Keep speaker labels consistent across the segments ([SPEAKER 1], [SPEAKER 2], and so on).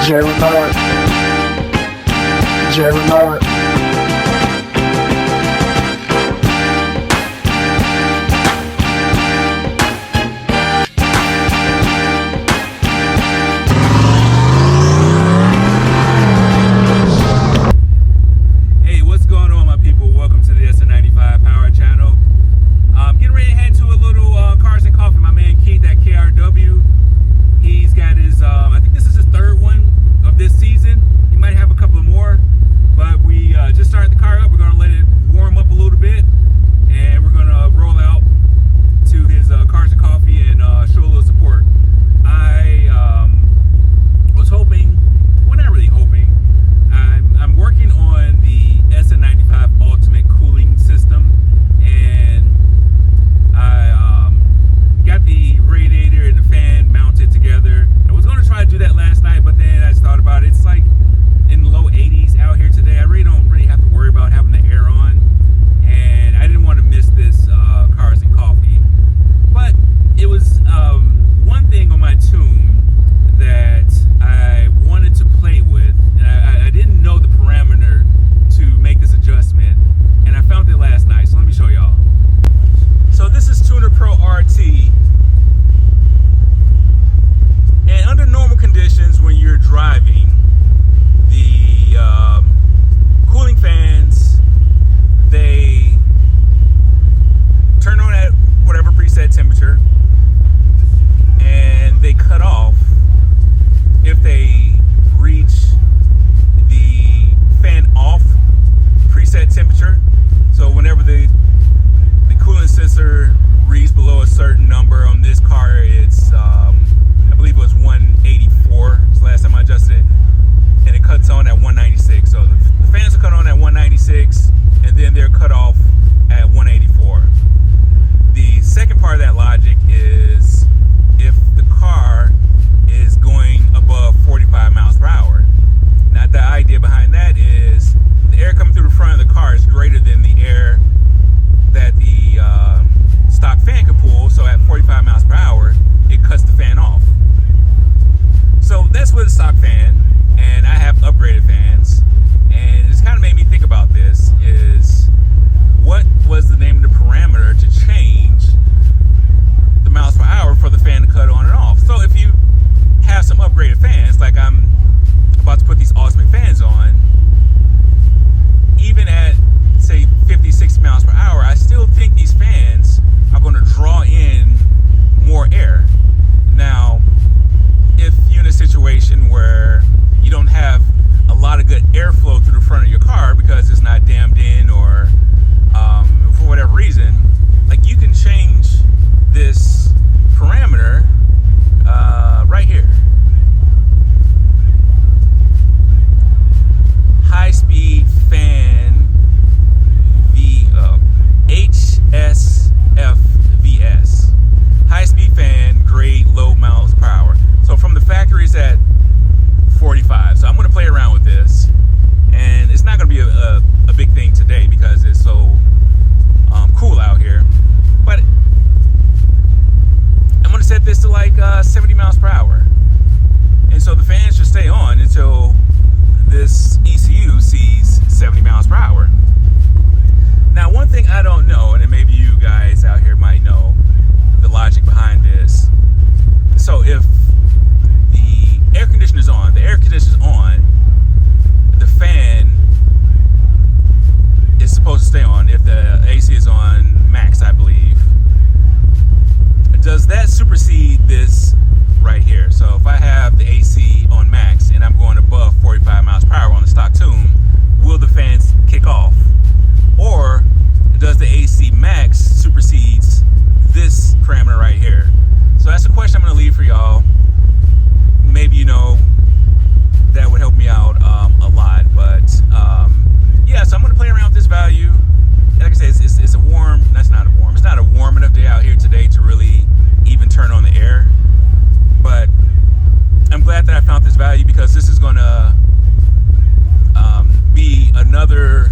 [SPEAKER 1] Jerry.
[SPEAKER 2] Hey, what's going on, my people? Welcome to the SN95 Power channel. Getting ready to head to a little Cars and Coffee. My man Keith at KRW. He's got his, I think this is his third one of this season. He might have a couple of more, but we just started the car up. We're going to let it warm up a little bit, and we're going to roll out to his Cars and Coffee and show a little support. I was hoping, well, not really hoping, I'm working on the SN95 Ultimate Cooling System, and I got the radiator and the fan mounted together. I was going to try to do that last night, but then I just thought about it. It's like in the low 80s out here today. I really don't have to worry about having the air on, and I didn't want to miss this Cars and Coffee. But it was one thing on my tune that I wanted to play with, and I didn't know the parameter to make this adjustment, and I found it last night, so let me show y'all. So this is TunerPro RT, and under normal conditions when you're driving, the cooling fans, they turn on at whatever preset temperature, and they cut off if they reach the fan off preset temperature. So whenever the coolant sensor reads below a certain number, on this car it's I believe it was 184. It's the last time I adjusted it, and it cuts on at 196. So the fans are cut on at 196, and then they're cut off at 184. The second part of that logic is if the car is going above 45 miles per hour. Now the idea behind that is the air coming through the front of the car is greater than the air that the stock fan can pull. So at 45 miles per hour, it cuts the fan off. So that's with a stock fan, and I have upgraded fans, and it's kind of made me think about this, is what was the name of the parameter to change the miles per hour for the fan to cut on and off. So if you have some upgraded fans, like I'm about to put these Ultimate fans on, even at say 50, 60 miles per hour, I still think these fans are going to draw in more air. Now, if you're in a situation where you don't have a lot of good airflow through the front of your car because it's not dammed in, or for whatever reason, like, you can change this parameter right here. High speed fan HSFVS. High speed fan, grade low miles per hour. So from the factory it's at 45. So I'm going to play around with this, and it's not going to be a big thing today because it's so cool out here. But I'm going to set this to like 70 miles per hour, and so the fan should stay on until this ECU sees 70 miles per hour. Now, one thing I don't know, and maybe you guys out here might know the logic behind this. So if the air conditioner is on, the fan is supposed to stay on. If the AC is on max, I believe, does that supersede this right here? So if I have the AC on max and I'm going above 45 miles per hour on the stock tune, will the fans kick off? Or does the AC max supersedes this parameter right here? So that's a question I'm going to leave for y'all. Maybe you know, that would help me out a lot. But yeah, so I'm going to play around with this value. And like I said, it's a warm, that's not a warm, it's not a warm enough day out here today to really even turn on the air. But I'm glad that I found this value, because this is going to be another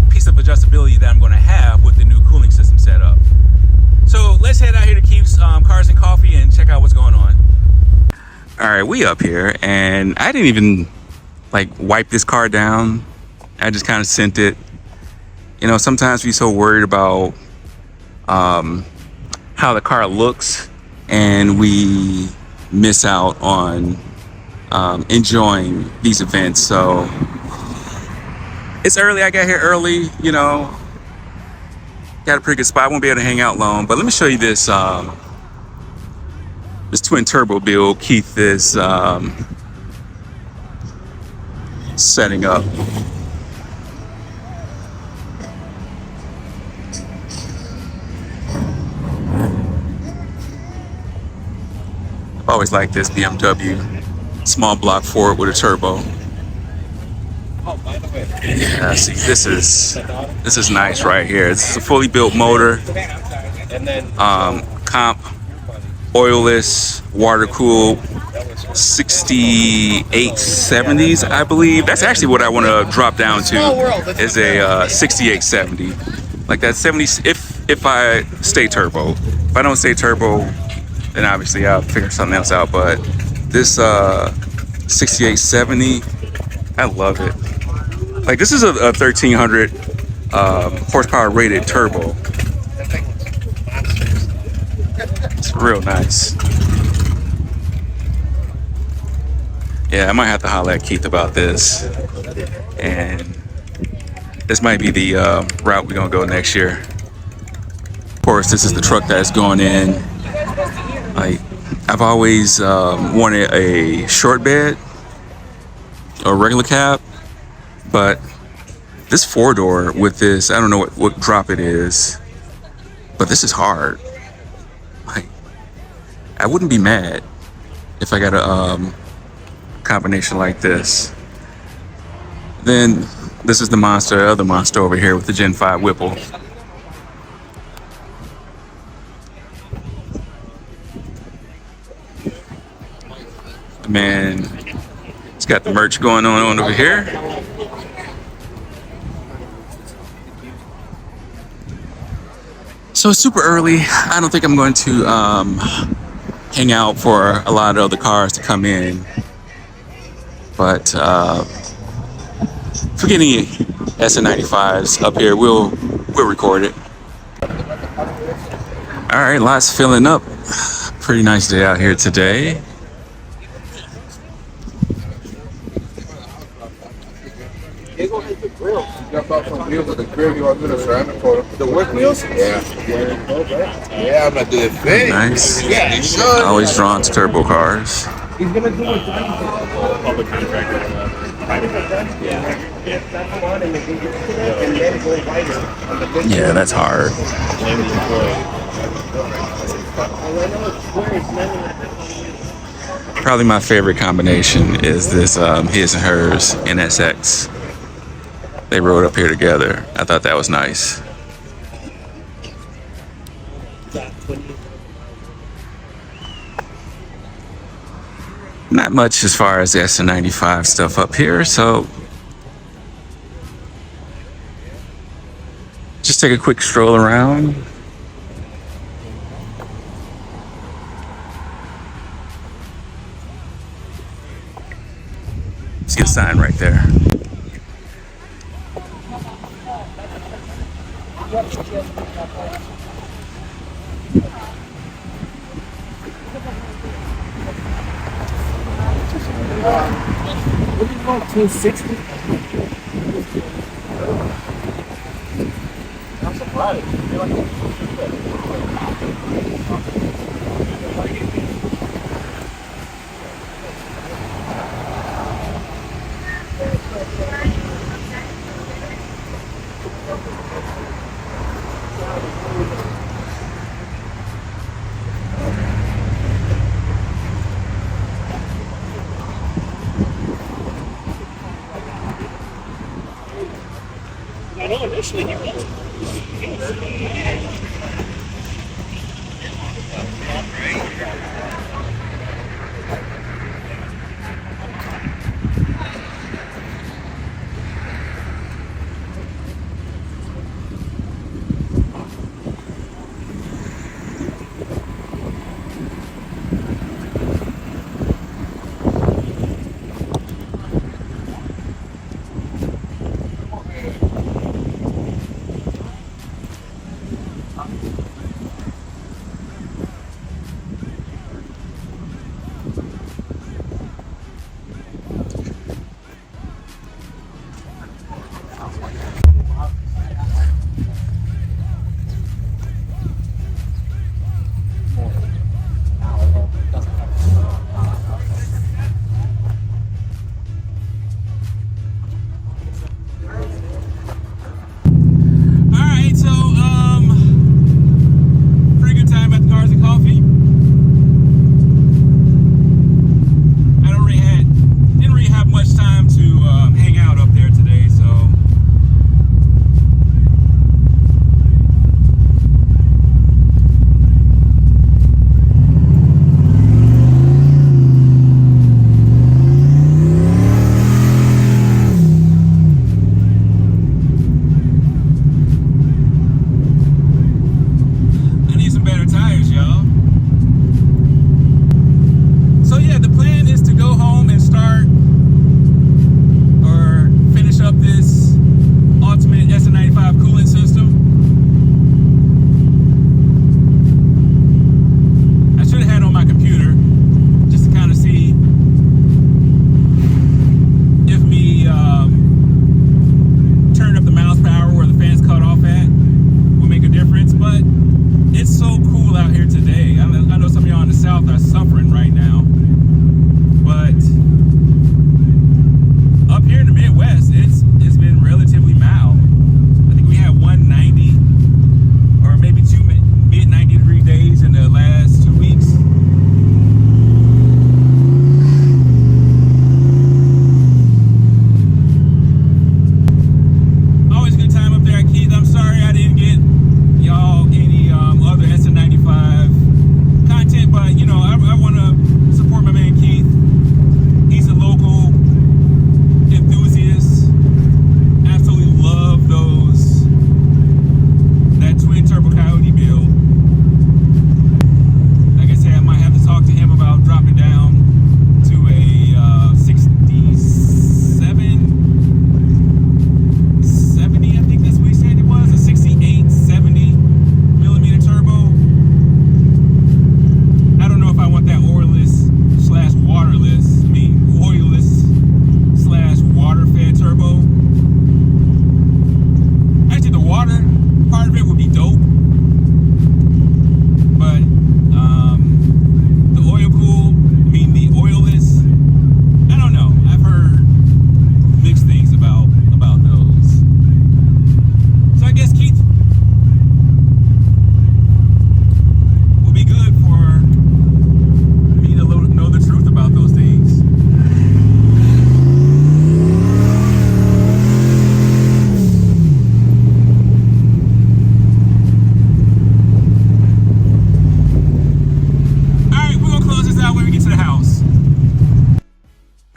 [SPEAKER 2] piece of adjustability that I'm going to have with the new cooling system set up. So let's head out here to Keith's Cars and Coffee and check out what's going on.
[SPEAKER 3] All
[SPEAKER 2] right, we up here, and I didn't even like wipe this car down. I just kind of sent it. You know, sometimes we're so worried about how the car looks, and we miss out on enjoying these events. So it's early. I got here early, you know, got a pretty good spot. I won't be able to hang out long, but let me show you this this twin turbo build Keith is setting up. I've always liked this BMW small block Ford with a turbo. Yeah, see, this is nice right here. It's a fully built motor, comp, oilless, water cooled, 6870s, I believe. That's actually what I want to drop down to, is a 6870, like that 70. If I stay turbo. If I don't stay turbo, then obviously I'll figure something else out. But this 6870, I love it. Like, this is a 1300 horsepower rated turbo. It's real nice. Yeah, I might have to holler at Keith about this. And this might be the route we're gonna go next year. Of course, this is the truck that's going in. Like, I've always wanted a short bed or regular cab, but this 4-door with this, I don't know what drop it is, but this is hard. Like, I wouldn't be mad if I got a combination like this. Then this is the other monster over here with the Gen 5 Whipple. Man, it's got the merch going on over here. So it's super early. I don't think I'm going to hang out for a lot of other cars to come in. But if we get any SN95s up here, we'll record it. All right, lots filling up. Pretty nice day out here today.
[SPEAKER 1] The work wheels? Yeah. Yeah, I'm not doing it.
[SPEAKER 2] Nice. Always drawn to turbo cars.
[SPEAKER 1] He's gonna do it. Public contractor.
[SPEAKER 2] Yeah, that's hard. Probably my favorite combination is this his and hers NSX. They rode up here together. I thought that was nice. Not much as far as the SN95 stuff up here, so just take a quick stroll around. See a sign right there.
[SPEAKER 1] What do you want, 260? I'm surprised. I know initially he was.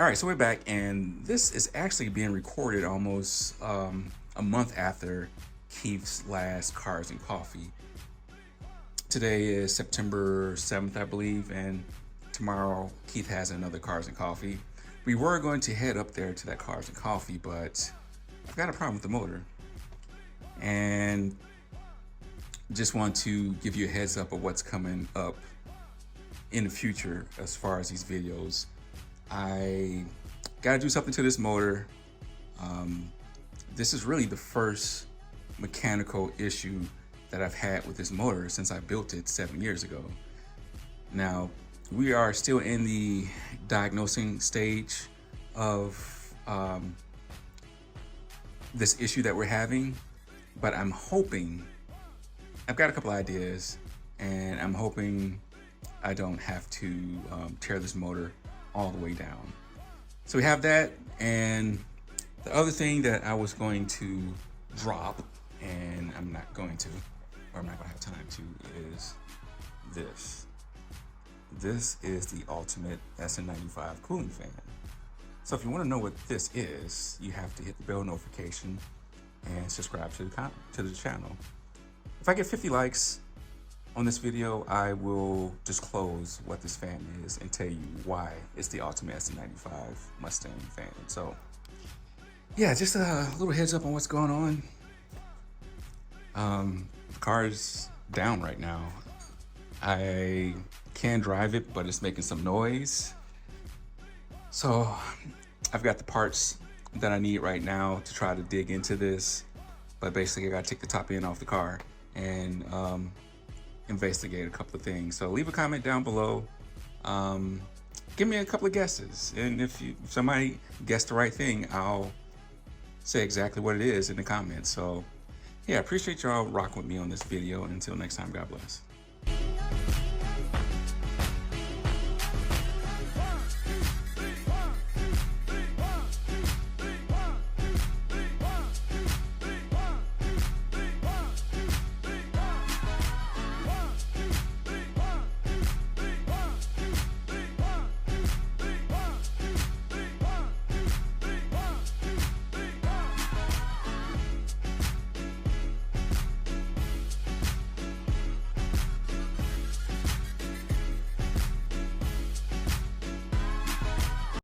[SPEAKER 2] right, so we're back, and this is actually being recorded almost a month after Keith's last Cars and Coffee. Today is September 7th, I believe, and tomorrow Keith has another Cars and Coffee. We were going to head up there to that Cars and Coffee, but I've got a problem with the motor. And just want to give you a heads up of what's coming up in the future as far as these videos. I gotta do something to this motor. This is really the first mechanical issue that I've had with this motor since I built it 7 years ago. Now, we are still in the diagnosing stage of this issue that we're having, but I'm hoping, I've got a couple ideas, and I'm hoping I don't have to tear this motor all the way down. So we have that, and the other thing that I was going to drop, and I'm not going to, or I'm not gonna have time to, is this. This is the ultimate SN95 cooling fan. So if you want to know what this is, you have to hit the bell notification and subscribe to the channel. If I get 50 likes on this video, I will disclose what this fan is and tell you why it's the ultimate SN95 Mustang fan. So yeah, just a little heads up on what's going on. The car is down right now. I can drive it, but it's making some noise. So I've got the parts that I need right now to try to dig into this, but basically I gotta take the top end off the car and investigate a couple of things. So leave a comment down below. Give me a couple of guesses, and if somebody guessed the right thing, I'll say exactly what it is in the comments. So yeah, I appreciate y'all rocking with me on this video, and until next time, God bless.